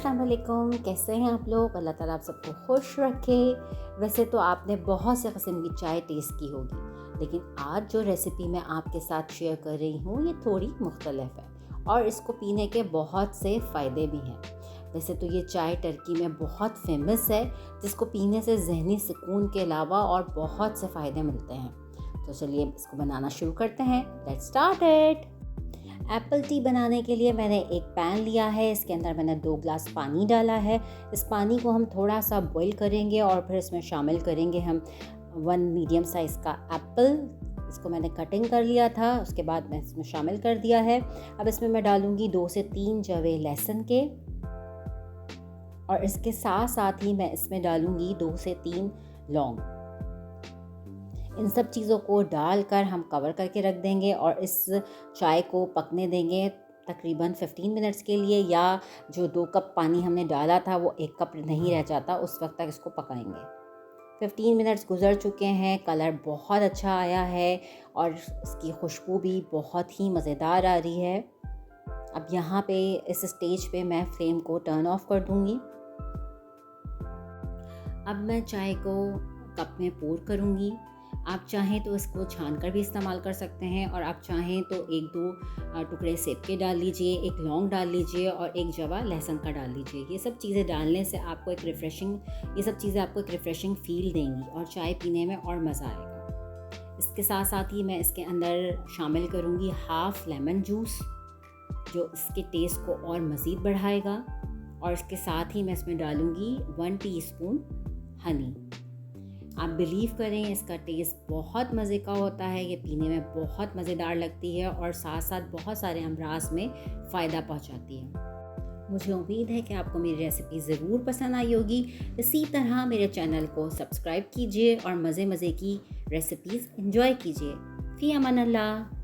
अस्सलाम वालेकुम, कैसे हैं आप लोग। अल्लाह ताला आप सबको खुश रखे। वैसे तो आपने बहुत से किस्म की चाय टेस्ट की होगी, लेकिन आज जो रेसिपी मैं आपके साथ शेयर कर रही हूँ ये थोड़ी मुख्तलिफ है और इसको पीने के बहुत से फ़ायदे भी हैं। वैसे तो ये चाय टर्की में बहुत फेमस है, जिसको पीने से जहनी सुकून के अलावा और बहुत से फ़ायदे मिलते हैं। तो चलिए इसको बनाना शुरू करते हैं। Let's start it. Apple T बनाने के लिए मैंने एक पैन लिया है, इसके अंदर मैंने 2 ग्लास पानी डाला है। इस पानी को हम थोड़ा सा बॉईल करेंगे और फिर इसमें शामिल करेंगे हम 1 मीडियम साइज़ का एप्पल। इसको मैंने कटिंग कर लिया था, उसके बाद मैं इसमें शामिल कर दिया है। अब इसमें मैं डालूँगी 2 से 3 जवे लहसुन के और इसके साथ साथ ही मैं इसमें डालूँगी 2 से 3 लौंग। इन सब चीज़ों को डालकर हम कवर करके रख देंगे और इस चाय को पकने देंगे तकरीबन 15 मिनट्स के लिए, या जो 2 कप पानी हमने डाला था वो 1 कप नहीं रह जाता, उस वक्त तक इसको पकाएंगे। 15 मिनट्स गुजर चुके हैं, कलर बहुत अच्छा आया है और इसकी खुशबू भी बहुत ही मज़ेदार आ रही है। अब यहाँ पे इस स्टेज पे मैं फ्लेम को टर्न ऑफ कर दूँगी। अब मैं चाय को कप में पोर करूँगी। आप चाहें तो इसको छान कर भी इस्तेमाल कर सकते हैं और आप चाहें तो 1-2 टुकड़े सेब के डाल लीजिए, 1 लौंग डाल लीजिए और 1 जवा लहसुन का डाल लीजिए। ये सब चीज़ें डालने से आपको ये सब चीज़ें आपको एक रिफ़्रेशिंग फ़ील देंगी और चाय पीने में और मज़ा आएगा। इसके साथ साथ ही मैं इसके अंदर शामिल करूँगी हाफ़ लेमन जूस, जो इसके टेस्ट को और मज़ीद बढ़ाएगा। और इसके साथ ही मैं इसमें डालूँगी 1 टीस्पून हनी। आप बिलीव करें, इसका टेस्ट बहुत मज़े का होता है, ये पीने में बहुत मज़ेदार लगती है और साथ साथ बहुत सारे अमराज में फ़ायदा पहुंचाती है। मुझे उम्मीद है कि आपको मेरी रेसिपी ज़रूर पसंद आई होगी। इसी तरह मेरे चैनल को सब्सक्राइब कीजिए और मज़े की रेसिपीज़ एंजॉय कीजिए। फ़ी अमान अल्लाह।